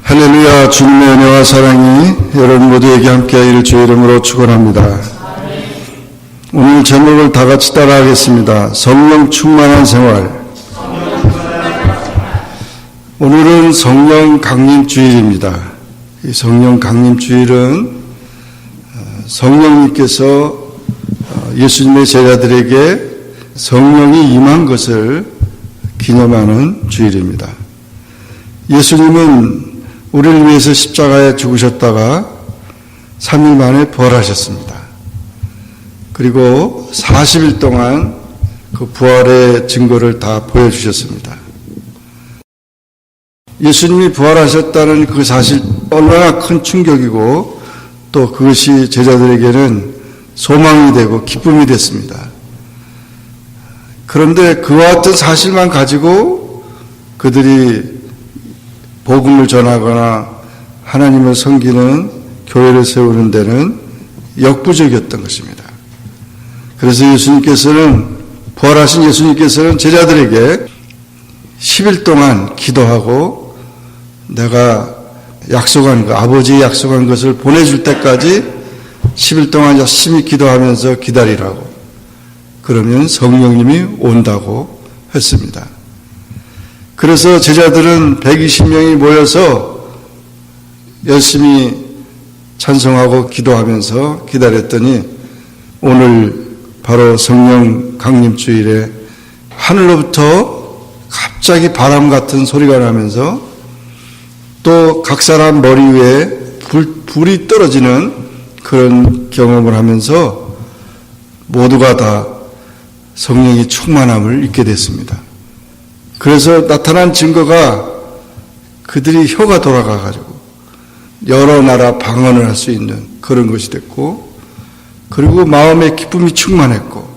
할렐루야. 주님의 은혜와 사랑이 여러분 모두에게 함께하기를 주의 이름으로 축원합니다. 오늘 제목을 다 같이 따라하겠습니다. 성령 충만한 생활. 오늘은 성령 강림 주일입니다. 이 성령 강림 주일은 성령님께서 예수님의 제자들에게 성령이 임한 것을 기념하는 주일입니다. 예수님은 우리를 위해서 십자가에 죽으셨다가 3일 만에 부활하셨습니다. 그리고 40일 동안 그 부활의 증거를 다 보여주셨습니다. 예수님이 부활하셨다는 그 사실 얼마나 큰 충격이고 또 그것이 제자들에게는 소망이 되고 기쁨이 됐습니다. 그런데 그와 같은 사실만 가지고 그들이 복음을 전하거나 하나님을 섬기는 교회를 세우는 데는 역부족이었던 것입니다. 그래서 부활하신 예수님께서는 제자들에게 10일 동안 기도하고 내가 아버지의 약속한 것을 보내줄 때까지 10일 동안 열심히 기도하면서 기다리라고, 그러면 성령님이 온다고 했습니다. 그래서 제자들은 120명이 모여서 열심히 찬송하고 기도하면서 기다렸더니 오늘 바로 성령 강림주일에 하늘로부터 갑자기 바람 같은 소리가 나면서 또 각 사람 머리 위에 불이 떨어지는 그런 경험을 하면서 모두가 다 성령의 충만함을 잊게 됐습니다. 그래서 나타난 증거가 그들이 혀가 돌아가가지고 여러 나라 방언을 할 수 있는 그런 것이 됐고, 그리고 마음에 기쁨이 충만했고,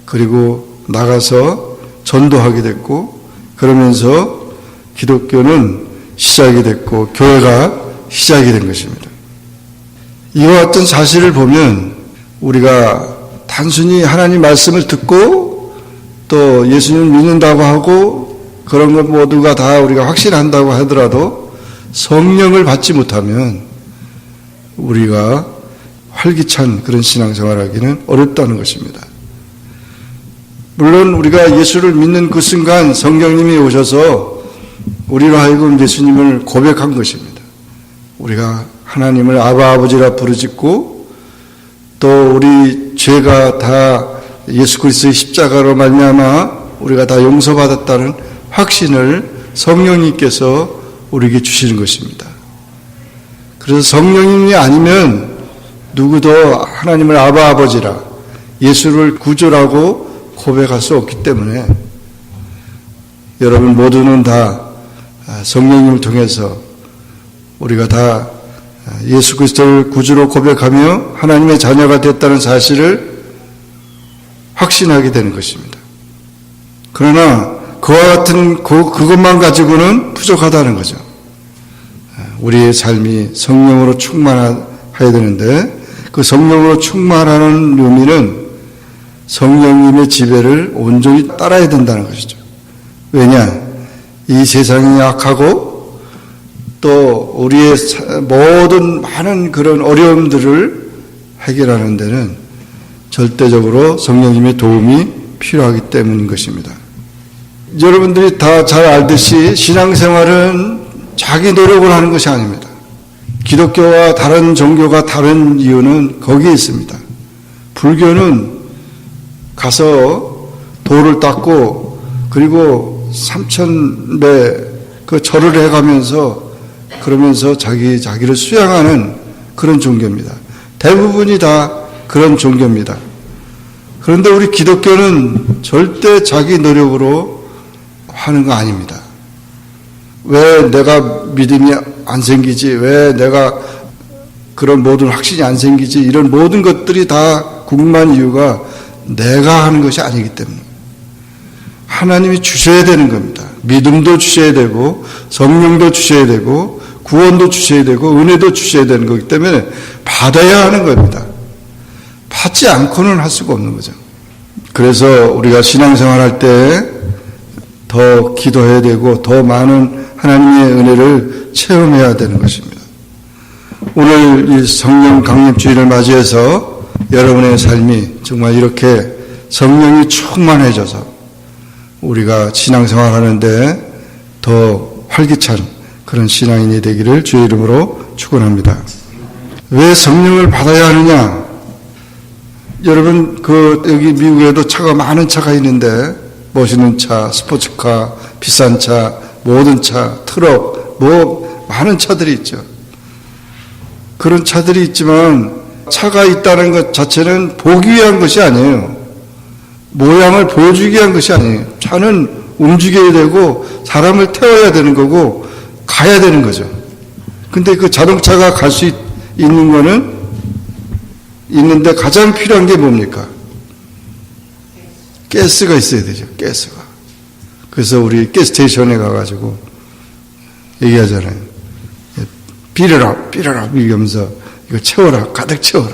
그리고 나가서 전도하게 됐고, 그러면서 기독교는 시작이 됐고 교회가 시작이 된 것입니다. 이와 같은 사실을 보면 우리가 단순히 하나님 말씀을 듣고 또 예수님을 믿는다고 하고 그런 것 모두가 다 우리가 확신한다고 하더라도 성령을 받지 못하면 우리가 활기찬 그런 신앙생활하기는 어렵다는 것입니다. 물론 우리가 예수를 믿는 그 순간 성령님이 오셔서 우리로 하여금 예수님을 고백한 것입니다. 우리가 하나님을 아버지라 부르짖고 또 우리 죄가 다 예수 그리스도의 십자가로 말미암아 우리가 다 용서받았다는 확신을 성령님께서 우리에게 주시는 것입니다. 그래서 성령님이 아니면 누구도 하나님을 아버지라 예수를 구주라고 고백할 수 없기 때문에 여러분 모두는 다 성령님을 통해서 우리가 다 예수 그리스도를 구주로 고백하며 하나님의 자녀가 됐다는 사실을 확신하게 되는 것입니다. 그러나 그와 같은 그것만 가지고는 부족하다는 거죠. 우리의 삶이 성령으로 충만해야 되는데 그 성령으로 충만하는 의미는 성령님의 지배를 온전히 따라야 된다는 것이죠. 왜냐? 이 세상이 약하고 또 우리의 모든 많은 그런 어려움들을 해결하는 데는 절대적으로 성령님의 도움이 필요하기 때문인 것입니다. 여러분들이 다 잘 알듯이 신앙생활은 자기 노력을 하는 것이 아닙니다. 기독교와 다른 종교가 다른 이유는 거기에 있습니다. 불교는 가서 돌을 닦고 그리고 3000배 그 절을 해가면서 그러면서 자기를 수양하는 그런 종교입니다. 대부분이 다 그런 종교입니다. 그런데 우리 기독교는 절대 자기 노력으로 하는 거 아닙니다. 왜 내가 믿음이 안 생기지? 왜 내가 그런 모든 확신이 안 생기지? 이런 모든 것들이 다 궁금한 이유가 내가 하는 것이 아니기 때문에 하나님이 주셔야 되는 겁니다. 믿음도 주셔야 되고 성령도 주셔야 되고 구원도 주셔야 되고 은혜도 주셔야 되는 거기 때문에 받아야 하는 겁니다. 받지 않고는 할 수가 없는 거죠. 그래서 우리가 신앙생활 할 때 더 기도해야 되고 더 많은 하나님의 은혜를 체험해야 되는 것입니다. 오늘 이 성령 강림주일을 맞이해서 여러분의 삶이 정말 이렇게 성령이 충만해져서 우리가 신앙생활 하는데 더 활기찬 그런 신앙인이 되기를 주의 이름으로 축원합니다. 왜 성령을 받아야 하느냐? 여러분 여기 미국에도 차가 많은 차가 있는데 멋있는 차, 스포츠카, 비싼 차, 모든 차, 트럭, 많은 차들이 있죠. 그런 차들이 있지만 차가 있다는 것 자체는 보기 위한 것이 아니에요. 모양을 보여주기 위한 것이 아니에요. 차는 움직여야 되고 사람을 태워야 되는 거고 가야 되는 거죠. 근데 그 자동차가 갈 수 있는 거는 있는데 가장 필요한 게 뭡니까? 가스가 있어야 되죠. 가스가. 그래서 우리 가스스테이션에 가가지고 얘기하잖아요. 비려라 이러면서 이거 채워라, 가득 채워라.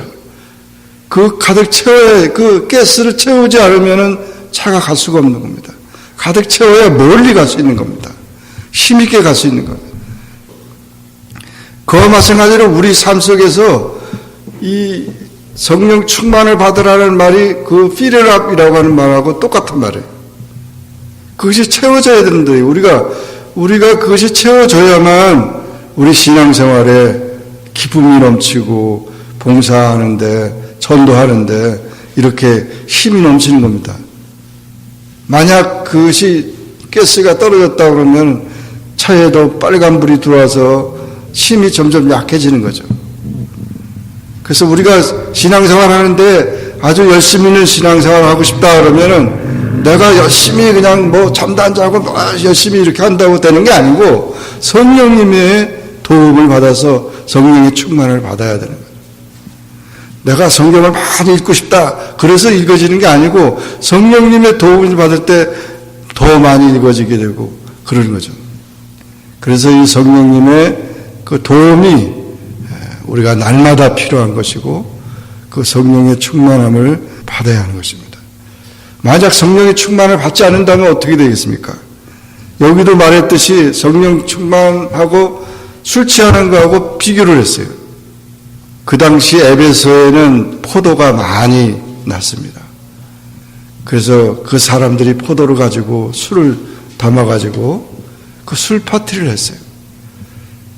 그 가득 채워야, 그 가스를 채우지 않으면은 차가 갈 수가 없는 겁니다. 가득 채워야 멀리 갈 수 있는 겁니다. 힘있게 갈 수 있는 겁니다. 그와 마찬가지로 우리 삶 속에서 이 성령 충만을 받으라는 말이 그 fill it up이라고 하는 말하고 똑같은 말이에요. 그것이 채워져야 되는데 우리가 그것이 채워져야만 우리 신앙생활에 기쁨이 넘치고 봉사하는데 전도하는데 이렇게 힘이 넘치는 겁니다. 만약 그것이 가스가 떨어졌다 그러면 차에도 빨간불이 들어와서 힘이 점점 약해지는 거죠. 그래서 우리가 신앙생활 하는데 아주 열심히는 신앙생활 하고 싶다 그러면은 내가 열심히 그냥 잠도 안 자고 열심히 이렇게 한다고 되는 게 아니고 성령님의 도움을 받아서 성령의 충만을 받아야 되는 거예요. 내가 성경을 많이 읽고 싶다. 그래서 읽어지는 게 아니고 성령님의 도움을 받을 때 더 많이 읽어지게 되고 그러는 거죠. 그래서 이 성령님의 그 도움이 우리가 날마다 필요한 것이고 그 성령의 충만함을 받아야 하는 것입니다. 만약 성령의 충만을 받지 않는다면 어떻게 되겠습니까? 여기도 말했듯이 성령 충만하고 술 취하는 거하고 비교를 했어요. 그 당시 에베소에는 포도가 많이 났습니다. 그래서 그 사람들이 포도를 가지고 술을 담아가지고 그 술 파티를 했어요.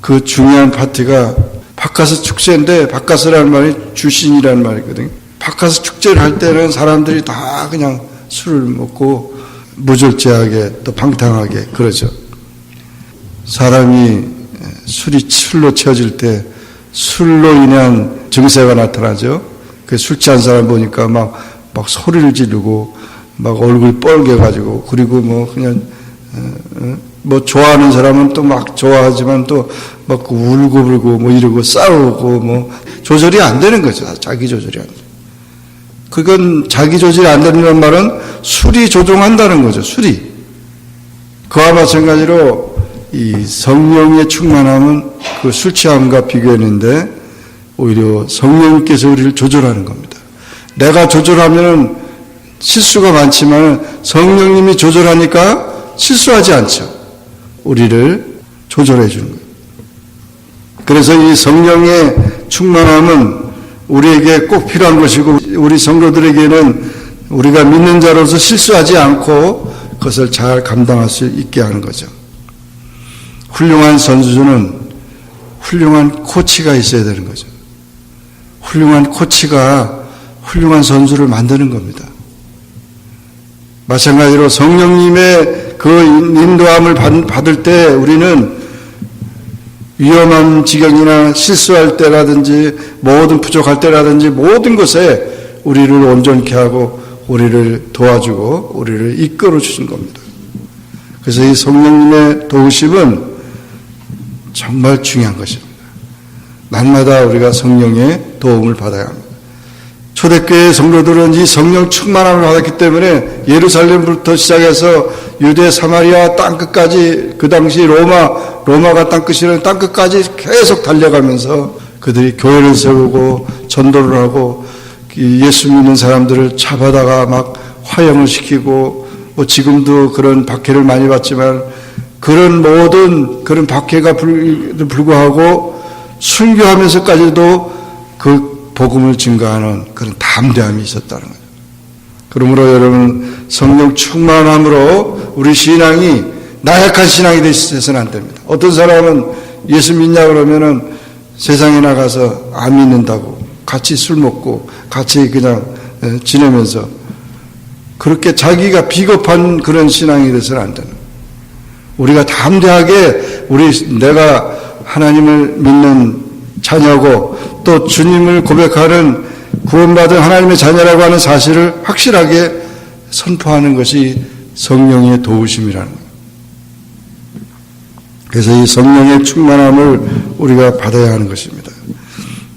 그 중요한 파티가 바카스 축제인데 바카스라는 말이 주신이라는 말이거든요. 바카스 축제를 할 때는 사람들이 다 그냥 술을 먹고 무절제하게 또 방탕하게 그러죠. 사람이 술로 채워질 때 술로 인한 증세가 나타나죠. 그 술 취한 사람 보니까 막 소리를 지르고 막 얼굴 뻘개가지고 그리고 그냥 좋아하는 사람은 또 막 좋아하지만 또 막 울고 불고 이러고 싸우고 조절이 안 되는 거죠. 자기 조절이 안 돼. 그건 자기 조절이 안 되는 말은 술이 조종한다는 거죠. 술이. 그와 마찬가지로 이 성령의 충만함은 그 술 취함과 비교했는데 오히려 성령께서 우리를 조절하는 겁니다. 내가 조절하면 실수가 많지만 성령님이 조절하니까 실수하지 않죠. 우리를 조절해 주는 거예요. 그래서 이 성령의 충만함은 우리에게 꼭 필요한 것이고 우리 성도들에게는 우리가 믿는 자로서 실수하지 않고 그것을 잘 감당할 수 있게 하는 거죠. 훌륭한 선수는 훌륭한 코치가 있어야 되는 거죠. 훌륭한 코치가 훌륭한 선수를 만드는 겁니다. 마찬가지로 성령님의 그 인도함을 받을 때 우리는 위험한 지경이나 실수할 때라든지 모든 부족할 때라든지 모든 것에 우리를 온전케 하고 우리를 도와주고 우리를 이끌어 주신 겁니다. 그래서 이 성령님의 도우심은 정말 중요한 것입니다. 날마다 우리가 성령의 도움을 받아야 합니다. 초대교회 성도들은 이 성령 충만함을 받았기 때문에 예루살렘부터 시작해서 유대 사마리아 땅끝까지 그 당시 로마가 땅끝이라는 땅끝까지 계속 달려가면서 그들이 교회를 세우고 전도를 하고 예수 믿는 사람들을 잡아다가 막 화형을 시키고 뭐 지금도 그런 박해를 많이 받지만 그런 모든 그런 박해가 불구하고 순교하면서까지도 그 복음을 증거하는 그런 담대함이 있었다는 거죠. 그러므로 여러분 성령 충만함으로 우리 신앙이 나약한 신앙이 되셔서는 안 됩니다. 어떤 사람은 예수 믿냐 그러면은 세상에 나가서 안 믿는다고 같이 술 먹고 같이 그냥 지내면서 그렇게 자기가 비겁한 그런 신앙이 돼서는 안 되는 거예요. 우리가 담대하게 내가 하나님을 믿는 자녀고 또 주님을 고백하는 구원받은 하나님의 자녀라고 하는 사실을 확실하게 선포하는 것이 성령의 도우심이라는 거예요. 그래서 이 성령의 충만함을 우리가 받아야 하는 것입니다.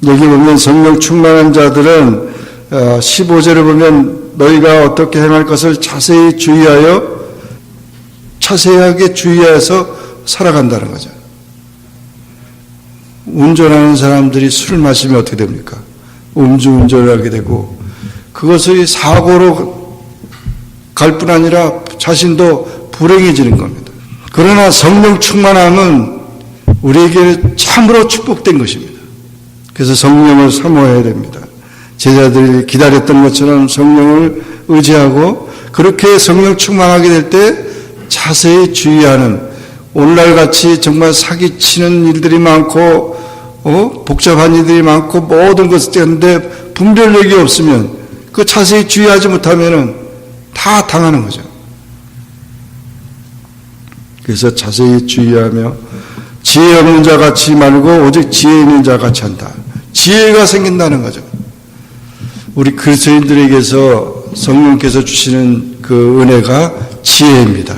여기 보면 성령 충만한 자들은 15절에 보면 너희가 어떻게 행할 것을 자세하게 주의해서 살아간다는 거죠. 운전하는 사람들이 술을 마시면 어떻게 됩니까? 음주운전을 하게 되고 그것이 사고로 갈 뿐 아니라 자신도 불행해지는 겁니다. 그러나 성령 충만함은 우리에게 참으로 축복된 것입니다. 그래서 성령을 사모해야 됩니다. 제자들이 기다렸던 것처럼 성령을 의지하고 그렇게 성령 충만하게 될 때 자세히 주의하는 오늘날 같이 정말 사기치는 일들이 많고 복잡한 일들이 많고 모든 것을 했는데 분별력이 없으면 그 자세히 주의하지 못하면 다 당하는 거죠. 그래서 자세히 주의하며 지혜 없는 자 같이 말고 오직 지혜 있는 자 같이 한다. 지혜가 생긴다는 거죠. 우리 그리스도인들에게서 성령께서 주시는 그 은혜가 지혜입니다.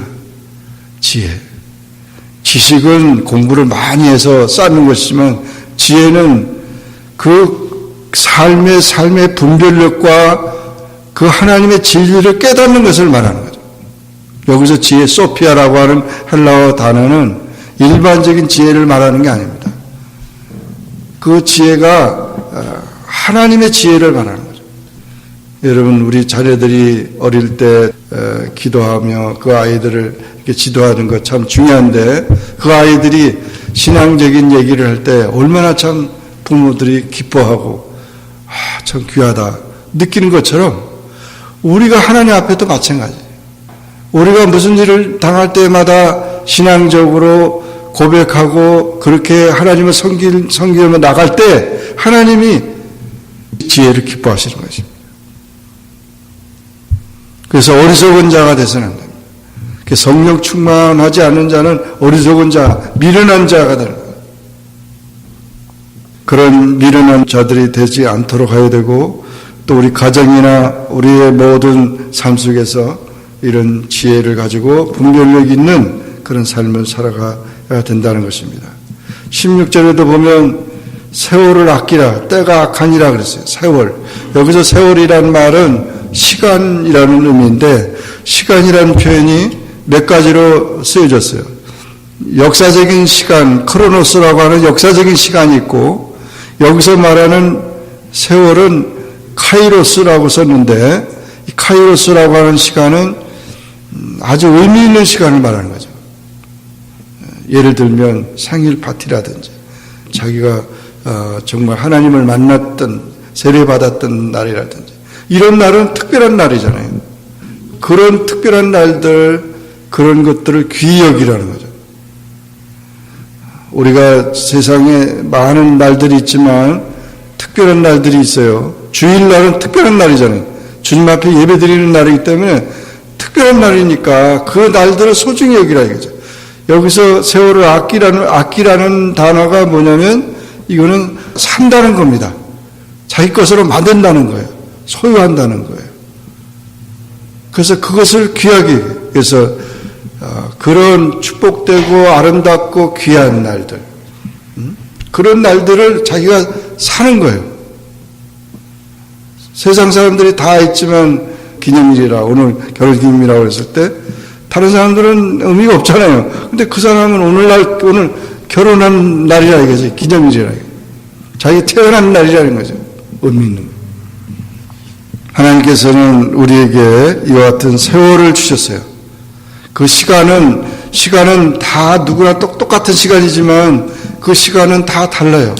지혜. 지식은 공부를 많이 해서 쌓는 것이지만 지혜는 그 삶의 분별력과 그 하나님의 진리를 깨닫는 것을 말하는 거죠. 여기서 지혜 소피아라고 하는 헬라어 단어는 일반적인 지혜를 말하는 게 아닙니다. 그 지혜가 하나님의 지혜를 말하는 거죠. 여러분 우리 자녀들이 어릴 때 기도하며 그 아이들을 이렇게 지도하는 것 참 중요한데 그 아이들이 신앙적인 얘기를 할 때 얼마나 참 부모들이 기뻐하고 참 귀하다 느끼는 것처럼 우리가 하나님 앞에도 마찬가지예요. 우리가 무슨 일을 당할 때마다 신앙적으로 고백하고 그렇게 하나님을 섬기며 나갈 때 하나님이 지혜를 기뻐하시는 것입니다. 그래서 어리석은 자가 되서는 안 됩니다. 성령 충만하지 않은 자는 어리석은 자, 미련한 자가 되는 거예요. 그런 미련한 자들이 되지 않도록 해야 되고 또 우리 가정이나 우리의 모든 삶 속에서 이런 지혜를 가지고 분별력 있는 그런 삶을 살아가야 된다는 것입니다. 16절에도 보면 세월을 아끼라 때가 악하니라 그랬어요. 세월. 여기서 세월이라는 말은 시간이라는 의미인데 시간이라는 표현이 몇 가지로 쓰여졌어요. 역사적인 시간, 크로노스라고 하는 역사적인 시간이 있고 여기서 말하는 세월은 카이로스라고 썼는데 이 카이로스라고 하는 시간은 아주 의미 있는 시간을 말하는 거죠. 예를 들면 생일 파티라든지 자기가 정말 하나님을 만났던 세례받았던 날이라든지 이런 날은 특별한 날이잖아요. 그런 특별한 날들 그런 것들을 귀히 여기라는 거죠. 우리가 세상에 많은 날들이 있지만 특별한 날들이 있어요. 주일날은 특별한 날이잖아요. 주님 앞에 예배 드리는 날이기 때문에 특별한 날이니까 그 날들을 소중히 여기라 이거죠. 여기서 세월을 아끼라는 단어가 뭐냐면 이거는 산다는 겁니다. 자기 것으로 만든다는 거예요. 소유한다는 거예요. 그래서 그것을 귀하게 그래서 그런 축복되고 아름답고 귀한 날들 그런 날들을 자기가 사는 거예요. 세상 사람들이 다 있지만 기념일이라 오늘 결혼기념일이라고 했을 때 다른 사람들은 의미가 없잖아요. 근데 그 사람은 오늘 결혼한 날이라 이거지. 기념일이라 이거. 자기 태어난 날이라는 거죠. 의미 있는 거. 하나님께서는 우리에게 이와 같은 세월을 주셨어요. 그 시간은 다 누구나 똑같은 시간이지만 그 시간은 다 달라요.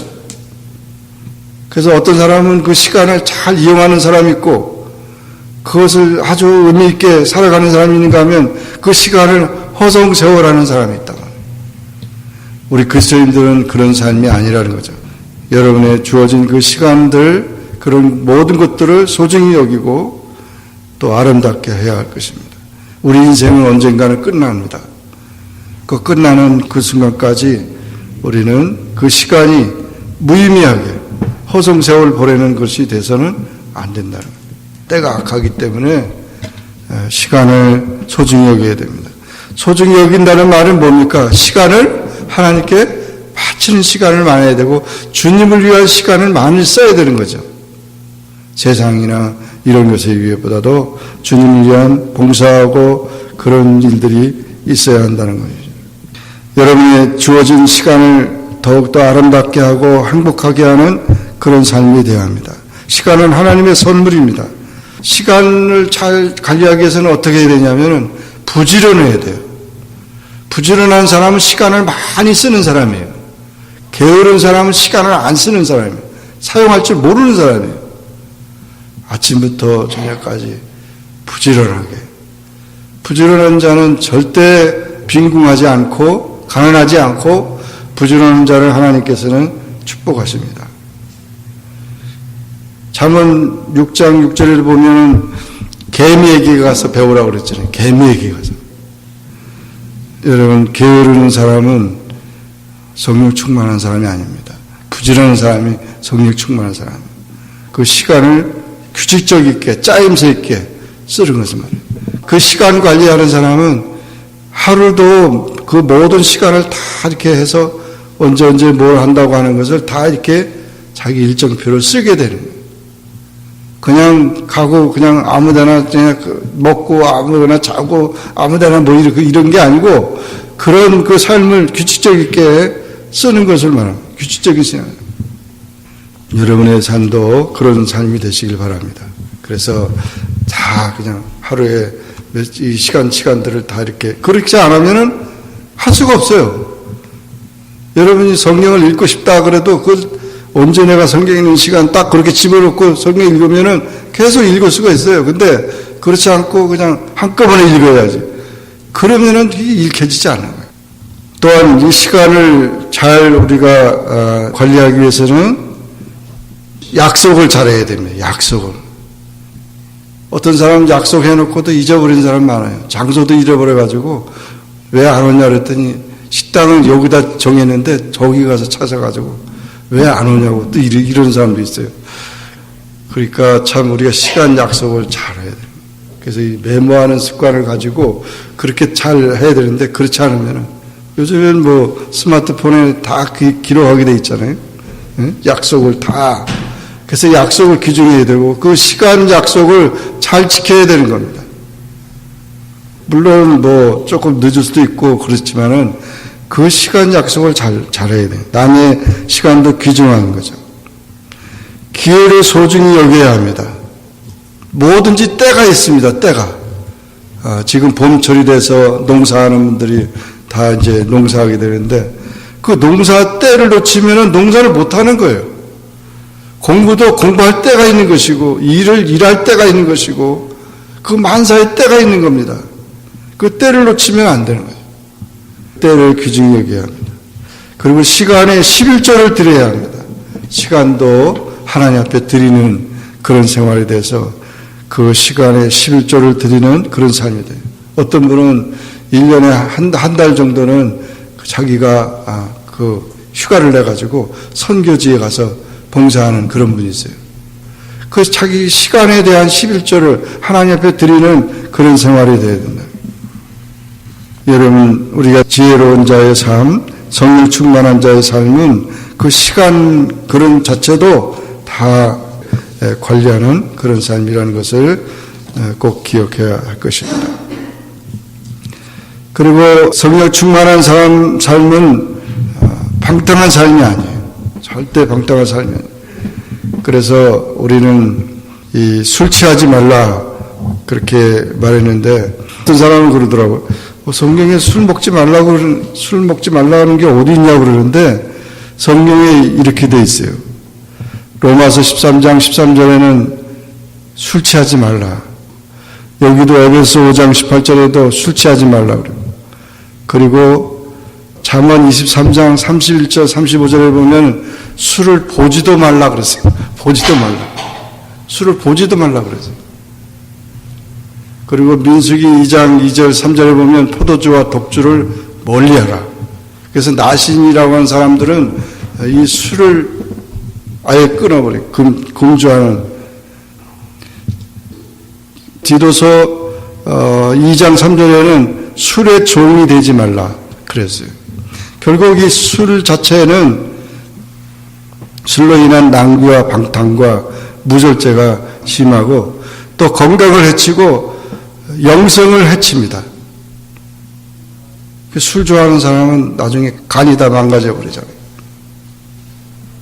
그래서 어떤 사람은 그 시간을 잘 이용하는 사람이 있고 그것을 아주 의미 있게 살아가는 사람이 있는가 하면 그 시간을 허송세월하는 사람이 있다. 우리 그리스도인들은 그런 삶이 아니라는 거죠. 여러분의 주어진 그 시간들, 그런 모든 것들을 소중히 여기고 또 아름답게 해야 할 것입니다. 우리 인생은 언젠가는 끝납니다. 그 끝나는 그 순간까지 우리는 그 시간이 무의미하게 허송세월 보내는 것이 돼서는 안 된다는 거예요. 때가 악하기 때문에 시간을 소중히 여겨야 됩니다. 소중히 여긴다는 말은 뭡니까? 시간을 하나님께 바치는 시간을 많이 되고 주님을 위한 시간을 많이 써야 되는 거죠. 세상이나 이런 것에 비해보다도 주님을 위한 봉사하고 그런 일들이 있어야 한다는 거예요. 여러분의 주어진 시간을 더욱더 아름답게 하고 행복하게 하는 그런 삶이 되어야 합니다. 시간은 하나님의 선물입니다. 시간을 잘 관리하기 위해서는 어떻게 해야 되냐면 부지런해야 돼요. 부지런한 사람은 시간을 많이 쓰는 사람이에요. 게으른 사람은 시간을 안 쓰는 사람이에요. 사용할 줄 모르는 사람이에요. 아침부터 저녁까지 부지런하게. 부지런한 자는 절대 빈궁하지 않고 가난하지 않고 부지런한 자를 하나님께서는 축복하십니다. 잠언 6장 6절을 보면 개미에게 가서 배우라고 그랬잖아요. 개미에게 가서. 여러분, 게으르는 사람은 성령 충만한 사람이 아닙니다. 부지런한 사람이 성령 충만한 사람입니다. 그 시간을 규칙적 있게 짜임새 있게 쓰는 것을 말해요. 그 시간 관리하는 사람은 하루도 그 모든 시간을 다 이렇게 해서 언제 뭘 한다고 하는 것을 다 이렇게 자기 일정표를 쓰게 되는 거예요. 그냥 가고 그냥 아무데나 그냥 먹고 아무데나 자고 아무데나 뭐 이런 게 아니고 그런 그 삶을 규칙적 있게 쓰는 것을 말합니다. 규칙적인 생활. 여러분의 삶도 그런 삶이 되시길 바랍니다. 그래서 다 그냥 하루에 이 시간들을 다 이렇게 그렇지 않으면은 할 수가 없어요. 여러분이 성경을 읽고 싶다 그래도 언제 내가 성경 읽는 시간 딱 그렇게 집어넣고 성경 읽으면은 계속 읽을 수가 있어요. 근데 그렇지 않고 그냥 한꺼번에 읽어야지. 그러면은 읽혀지지 않는 거예요. 또한 이 시간을 잘 우리가 관리하기 위해서는 약속을 잘해야 됩니다. 약속을. 어떤 사람은 약속해놓고도 잊어버린 사람 많아요. 장소도 잃어버려가지고 왜 안 오냐 그랬더니 식당을 여기다 정했는데 저기 가서 찾아가지고 왜 안 오냐고 또 이런 사람도 있어요. 그러니까 참 우리가 시간 약속을 잘 해야 돼요. 그래서 이 메모하는 습관을 가지고 그렇게 잘 해야 되는데 그렇지 않으면 요즘엔 뭐 스마트폰에 다 기록하게 돼 있잖아요. 약속을 다. 그래서 약속을 기준해야 되고 그 시간 약속을 잘 지켜야 되는 겁니다. 물론 뭐 조금 늦을 수도 있고 그렇지만은 그 시간 약속을 잘해야 돼요. 남의 시간도 귀중한 거죠. 기회를 소중히 여겨야 합니다. 뭐든지 때가 있습니다. 때가. 지금 봄철이 돼서 농사하는 분들이 다 이제 농사하게 되는데 그 농사 때를 놓치면은 농사를 못 하는 거예요. 공부도 공부할 때가 있는 것이고 일을 일할 때가 있는 것이고 그 만사의 때가 있는 겁니다. 그 때를 놓치면 안 되는 거예요. 때를 귀중히 여겨야 합니다. 그리고 시간에 11조를 드려야 합니다. 시간도 하나님 앞에 드리는 그런 생활이 돼서 그 시간에 11조를 드리는 그런 삶이 돼요. 어떤 분은 1년에 한 달 정도는 자기가 그 휴가를 내가지고 선교지에 가서 봉사하는 그런 분이 있어요. 그 자기 시간에 대한 11조를 하나님 앞에 드리는 그런 생활이 되어야 된다. 여러분, 우리가 지혜로운 자의 삶, 성령 충만한 자의 삶은 그 시간 그런 자체도 다 관리하는 그런 삶이라는 것을 꼭 기억해야 할 것입니다. 그리고 성령 충만한 삶은 방탕한 삶이 아니에요. 절대 방탕한 삶이 아니에요. 그래서 우리는 술 취하지 말라 그렇게 말했는데 어떤 사람은 그러더라고요. 성경에 술 먹지 말라고 하는 게 어디 있냐고 그러는데 성경에 이렇게 돼 있어요. 로마서 13장 13절에는 술 취하지 말라. 여기도 에베소 5장 18절에도 술 취하지 말라 그래요. 그리고 잠언 23장 31절 35절에 보면 술을 보지도 말라 그랬어요. 보지도 말라. 술을 보지도 말라 그랬어요. 그리고 민수기 2장 2절 3절에 보면 포도주와 독주를 멀리하라. 그래서 나신이라고 하는 사람들은 이 술을 아예 끊어버려요. 금주하는. 디도서 2장 3절에는 술의 종이 되지 말라 그랬어요. 결국 이 술 자체는 술로 인한 낭비와 방탕과 무절제가 심하고 또 건강을 해치고 영성을 해칩니다. 술 좋아하는 사람은 나중에 간이 다 망가져 버리잖아요.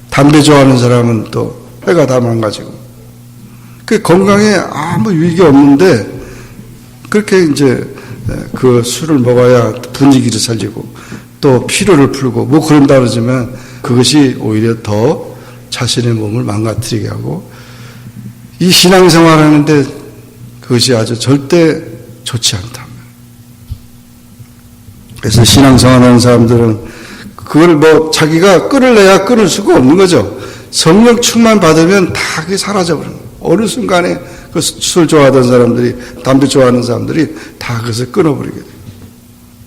담배 좋아하는 사람은 또 폐가 다 망가지고. 그 건강에 아무 유익이 없는데 그렇게 이제 그 술을 먹어야 분위기를 살리고 또 피로를 풀고 뭐 그런다 그러지만 그것이 오히려 더 자신의 몸을 망가뜨리게 하고 이 신앙생활 하는데 그것이 아주 절대 좋지 않다. 그래서 신앙생활 하는 사람들은 그걸 뭐 자기가 끊을래야 끊을 수가 없는 거죠. 성령 충만 받으면 다 그게 사라져버려요. 어느 순간에 그 술 좋아하던 사람들이, 담배 좋아하는 사람들이 다 그것을 끊어버리게 돼요.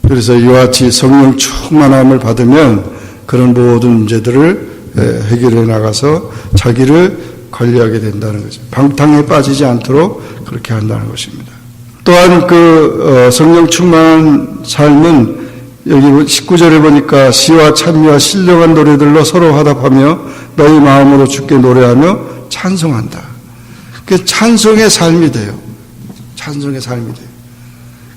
그래서 이와 같이 성령 충만함을 받으면 그런 모든 문제들을 해결해 나가서 자기를 관리하게 된다는 거죠. 방탕에 빠지지 않도록 그렇게 한다는 것입니다. 또한 그 성령 충만한 삶은 여기 19절에 보니까 시와 찬미와 신령한 노래들로 서로 화답하며 너희 마음으로 주께 노래하며 찬송한다. 그 찬송의 삶이 돼요. 찬송의 삶이 돼요.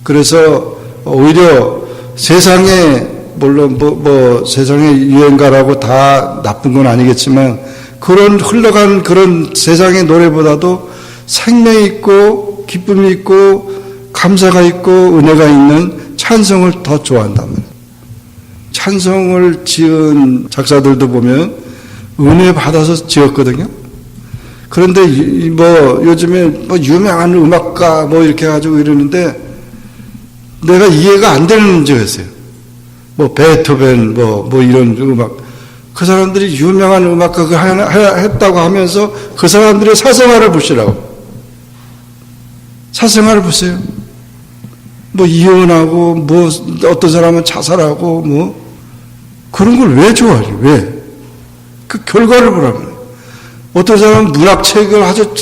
그래서 오히려 세상에 물론 뭐 세상의 유행가라고 다 나쁜 건 아니겠지만 그런 흘러간 그런 세상의 노래보다도 생명이 있고 기쁨이 있고 감사가 있고 은혜가 있는 찬송을 더 좋아한단 말이에요. 찬송을 지은 작사들도 보면 은혜 받아서 지었거든요. 그런데 뭐 요즘에 뭐 유명한 음악가 뭐 이렇게 해가지고 이러는데 내가 이해가 안 되는 문제였어요. 뭐 베토벤 뭐 이런 음악 그 사람들이 유명한 음악가가 했다고 하면서 그 사람들의 사생활을 보시라고. 사생활을 보세요. 뭐 이혼하고 뭐 어떤 사람은 자살하고 뭐 그런 걸 왜 좋아해? 왜? 그 결과를 보라면 어떤 사람은 문학책을 아주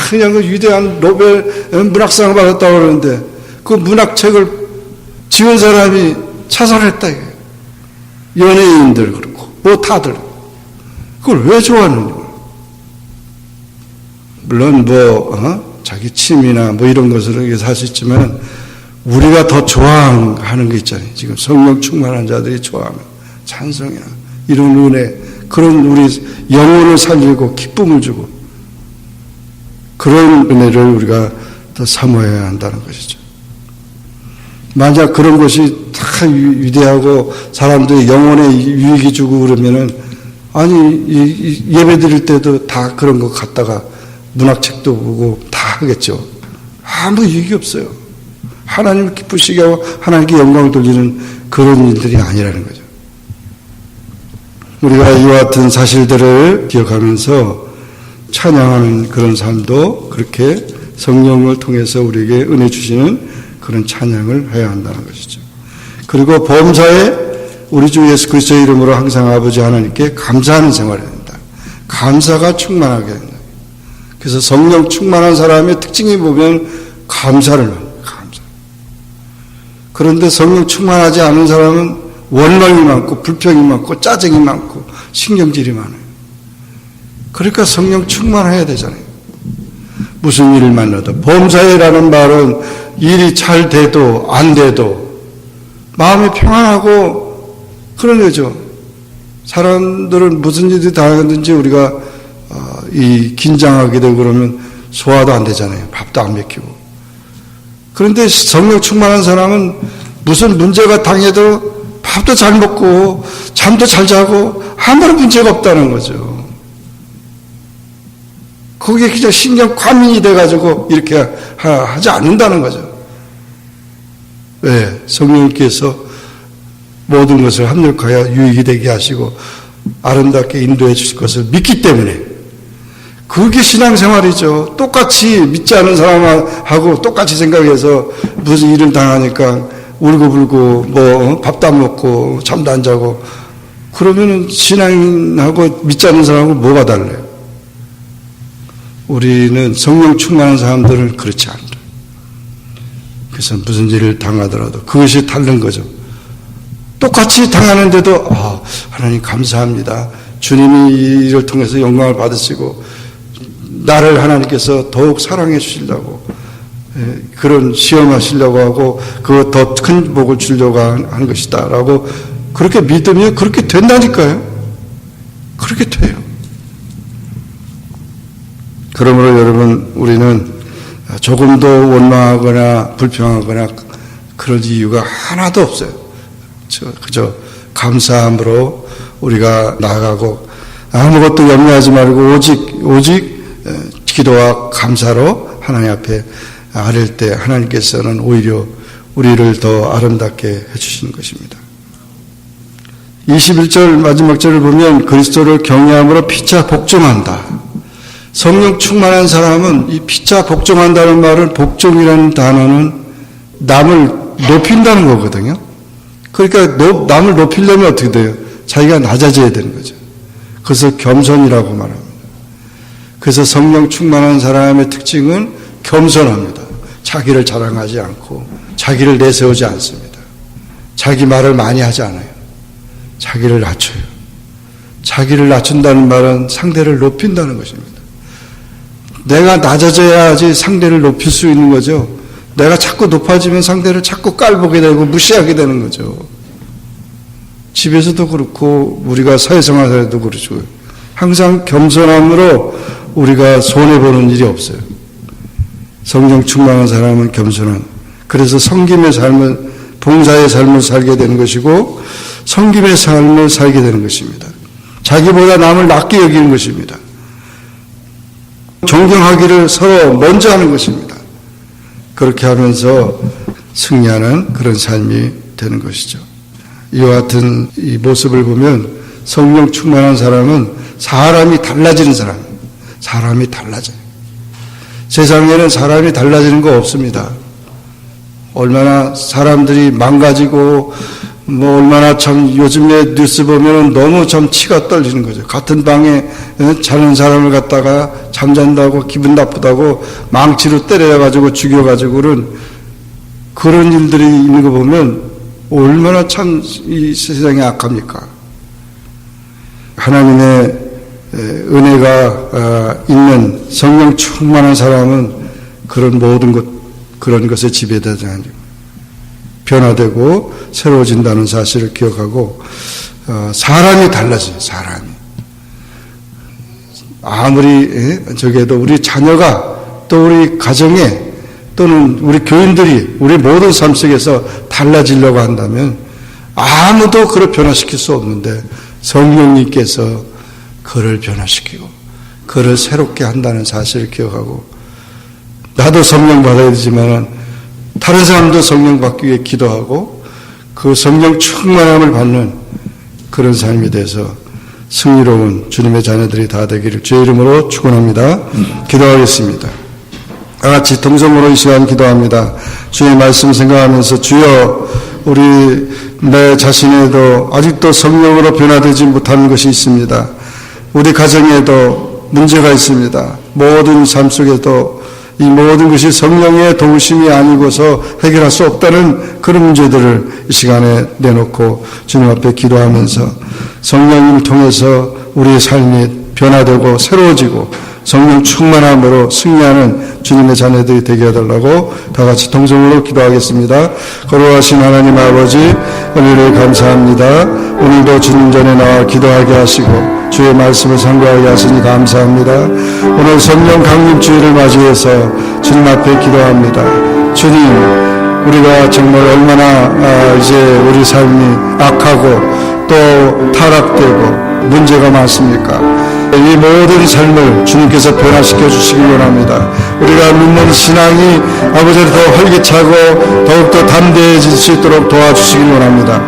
그냥 그 위대한 노벨 문학상을 받았다고 그러는데 그 문학책을 지은 사람이 자살했다 이게. 연예인들 그렇고 뭐 다들 그걸 왜 좋아하는 거야? 물론 뭐 자기 취미나 뭐 이런 것을 위해서 할 수 있지만 우리가 더 좋아하는 게 있잖아요. 지금 성령 충만한 자들이 좋아하는 찬송이나 이런 은혜, 그런 우리 영혼을 살리고 기쁨을 주고 그런 은혜를 우리가 더 사모해야 한다는 것이죠. 만약 그런 것이 다 위대하고 사람들이 영혼에 유익이 주고 그러면은 아니 예배 드릴 때도 다 그런 거 갖다가 문학책도 보고 다 하겠죠. 아무 유익이 없어요. 하나님을 기쁘시게 하고 하나님께 영광을 돌리는 그런 일들이 아니라는 거죠. 우리가 이와 같은 사실들을 기억하면서 찬양하는 그런 삶도 그렇게 성령을 통해서 우리에게 은혜 주시는 그런 찬양을 해야 한다는 것이죠. 그리고 범사에 우리 주 예수 그리스도의 이름으로 항상 아버지 하나님께 감사하는 생활을 해야 된다. 감사가 충만하게 된다. 그래서 성령 충만한 사람의 특징이 보면 감사를 합니다. 감사. 그런데 성령 충만하지 않은 사람은 원망이 많고 불평이 많고 짜증이 많고 신경질이 많아요. 그러니까 성령 충만해야 되잖아요. 무슨 일을 만나도 범사에라는 말은 일이 잘 돼도 안 돼도 마음이 평안하고 그런 거죠. 사람들은 무슨 일이 당하든지 우리가 이 긴장하게 되고 그러면 소화도 안 되잖아요. 밥도 안 먹히고. 그런데 성령 충만한 사람은 무슨 문제가 당해도 밥도 잘 먹고 잠도 잘 자고 아무런 문제가 없다는 거죠. 거기에 그냥 신경 과민이 돼가지고 이렇게 하지 않는다는 거죠. 왜? 성령께서 모든 것을 합력하여 유익이 되게 하시고 아름답게 인도해 주실 것을 믿기 때문에 그게 신앙생활이죠. 똑같이 믿지 않은 사람하고 똑같이 생각해서 무슨 일을 당하니까 울고불고 뭐 밥도 안 먹고 잠도 안 자고 그러면은 신앙하고 믿지 않는 사람하고 뭐가 달라요? 우리는 성령 충만한 사람들은 그렇지 않다. 그래서 무슨 일을 당하더라도 그것이 다른 거죠. 똑같이 당하는데도 하나님 감사합니다. 주님이 이 일을 통해서 영광을 받으시고 나를 하나님께서 더욱 사랑해 주시려고 그런 시험하시려고 하고 그 더 큰 복을 주려고 하는 것이다 라고 그렇게 믿으면 그렇게 된다니까요. 그렇게 돼요. 그러므로 여러분 우리는 조금도 원망하거나 불평하거나 그럴 이유가 하나도 없어요. 그저 감사함으로 우리가 나아가고 아무것도 염려하지 말고 오직 기도와 감사로 하나님 앞에 아랠 때 하나님께서는 오히려 우리를 더 아름답게 해주시는 것입니다. 21절 마지막 절을 보면 그리스도를 경외함으로 피차 복종한다. 성령 충만한 사람은 이 피차 복종한다는 말은 복종이라는 단어는 남을 높인다는 거거든요. 그러니까 남을 높이려면 어떻게 돼요? 자기가 낮아져야 되는 거죠. 그래서 겸손이라고 말합니다. 그래서 성령 충만한 사람의 특징은 겸손합니다. 자기를 자랑하지 않고 자기를 내세우지 않습니다. 자기 말을 많이 하지 않아요. 자기를 낮춰요. 자기를 낮춘다는 말은 상대를 높인다는 것입니다. 내가 낮아져야지 상대를 높일 수 있는 거죠. 내가 자꾸 높아지면 상대를 자꾸 깔보게 되고 무시하게 되는 거죠. 집에서도 그렇고 우리가 사회생활에도 그렇죠. 항상 겸손함으로 우리가 손해보는 일이 없어요. 성령 충만한 사람은 겸손한. 그래서 섬김의 삶을, 봉사의 삶을 살게 되는 것이고 섬김의 삶을 살게 되는 것입니다. 자기보다 남을 낮게 여기는 것입니다. 존경하기를 서로 먼저 하는 것입니다. 그렇게 하면서 승리하는 그런 삶이 되는 것이죠. 이와 같은 이 모습을 보면 성령 충만한 사람은 사람이 달라지는 사람이 달라져요. 세상에는 사람이 달라지는 거 없습니다. 얼마나 사람들이 망가지고 얼마나 참 요즘에 뉴스 보면 너무 참 치가 떨리는 거죠. 같은 방에 자는 사람을 갖다가 잠잔다고 기분 나쁘다고 망치로 때려가지고 죽여가지고는 그런 일들이 있는 거 보면 얼마나 참 이 세상이 악합니까? 하나님의 은혜가 있는 성령 충만한 사람은 그런 모든 그런 것에 지배되지 않고 변화되고 새로워진다는 사실을 기억하고 사람이 달라져요. 사람이 아무리 저게도 우리 자녀가 또 우리 가정에 또는 우리 교인들이 우리 모든 삶 속에서 달라지려고 한다면 아무도 그를 변화시킬 수 없는데 성령님께서 그를 변화시키고 그를 새롭게 한다는 사실을 기억하고 나도 성령 받아야 되지만 다른 사람도 성령 받기 위해 기도하고 그 성령 충만함을 받는 그런 삶이 돼서 승리로운 주님의 자녀들이 다 되기를 주의 이름으로 축원합니다. 기도하겠습니다. 다 같이 동성으로 이 시간 기도합니다. 주의 말씀 생각하면서 주여 우리 내 자신에도 아직도 성령으로 변화되지 못하는 것이 있습니다. 우리 가정에도 문제가 있습니다. 모든 삶 속에도 이 모든 것이 성령의 도우심이 아니고서 해결할 수 없다는 그런 문제들을 이 시간에 내놓고 주님 앞에 기도하면서 성령님을 통해서 우리의 삶이 변화되고 새로워지고 성령 충만함으로 승리하는 주님의 자녀들이 되게 해달라고 다 같이 동성으로 기도하겠습니다. 거룩하신 하나님 아버지 은혜를 감사합니다. 오늘도 주님 전에 나와 기도하게 하시고 주의 말씀을 상고하게 하시니 감사합니다. 오늘 성령 강림 주일을 맞이해서 주님 앞에 기도합니다. 주님 우리가 정말 얼마나 이제 우리 삶이 악하고 또 타락되고 문제가 많습니까? 이 모든 삶을 주님께서 변화시켜 주시기 원합니다. 우리가 믿는 신앙이 아버지를 더 활기차고 더욱더 담대해질 수 있도록 도와주시기 원합니다.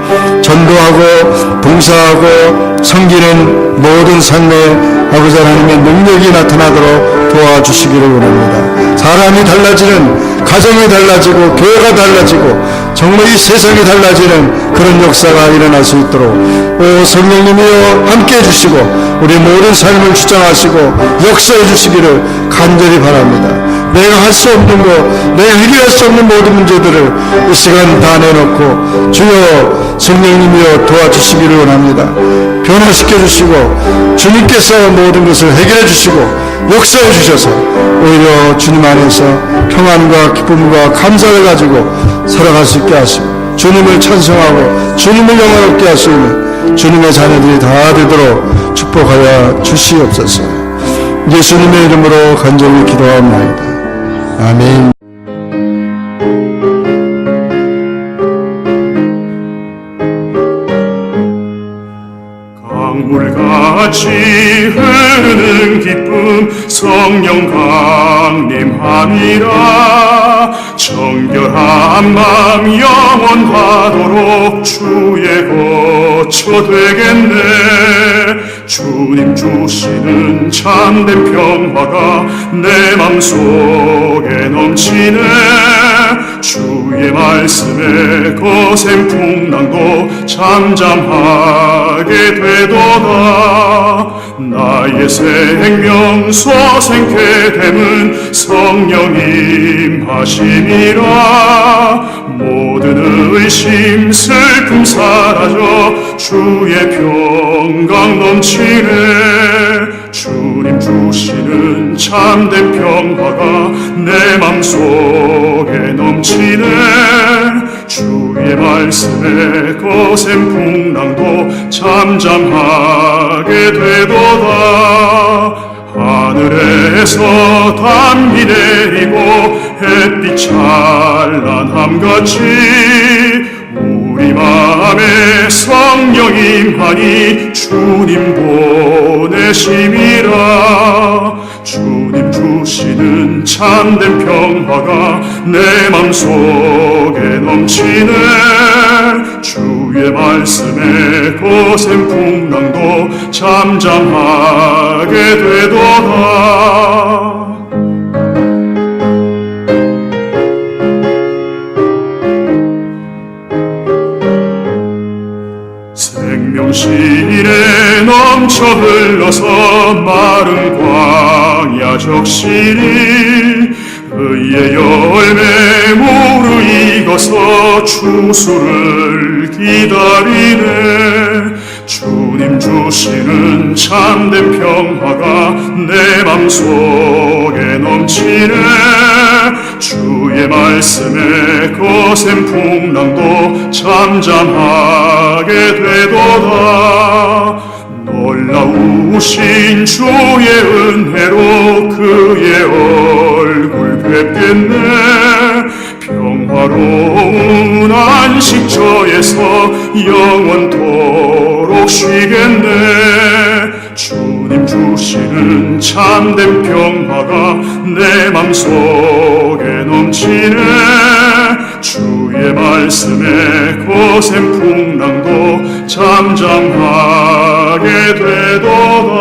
전도하고 봉사하고 섬기는 모든 삶에 아버지 하나님의 능력이 나타나도록 도와주시기를 원합니다. 사람이 달라지는, 가정이 달라지고 교회가 달라지고 정말 이 세상이 달라지는 그런 역사가 일어날 수 있도록 성령님이여 함께해 주시고 우리 모든 삶을 주장하시고 역사해 주시기를 간절히 바랍니다. 내가 할 수 없는 것, 내가 해결할 수 없는 모든 문제들을 이 시간 다 내놓고 주여 성령님이여 도와주시기를 원합니다. 변화시켜 주시고 주님께서 모든 것을 해결해 주시고 역사해 주셔서 오히려 주님 안에서 평안과 기쁨과 감사를 가지고 살아갈 수 있게 하시고 주님을 찬송하고 주님을 영화롭게 하시는 주님의 자녀들이 다 되도록 축복하여 주시옵소서. 예수님의 이름으로 간절히 기도합니다. 아멘. 강물같이 흐르는 기쁨 성령 강림하니라. 정결한 마음 영원하도록 주의 거처 되겠네. 주님 주시는 참된 평화가 내 맘속에 넘치네. 주의 말씀에 거센 풍랑도 잠잠하게 되도다. 나의 생명 소생케 됨은 성령 임하심이라. 모든 의심 슬픔 사라져 주의 평강 넘치네. 주님 주시는 참된 평화가 내 맘속에 넘치네. 주의 말씀에 거센 풍랑도 잠잠하게 되도다. 하늘에서 담비 내리고 햇빛 찬란함같이 우리 맘에 성령 임하니 주님 보내심이라. 주님 주시는 참된 평화가 내 맘속에 넘치네. 주의 말씀에 거센 풍랑도 잠잠하게 되도다. 생명실에 넘쳐 흘러서 마른 광야 적시리. 의의 열매 무르익어서 추수를 기다리네. 주님 주시는 참된 평화가 내 맘속에 넘치네. 주의 말씀에 거센 풍랑도 잠잠하게 되도다. 놀라우신 주의 은혜로 그의 얼굴 뵙겠네. 평화로운 안식처에서 영원토록 쉬겠네. 주님 주시는 참된 평화가 내 맘속에 넘치네. 주의 말씀에 거센 풍랑도 잠잠하게 되도다.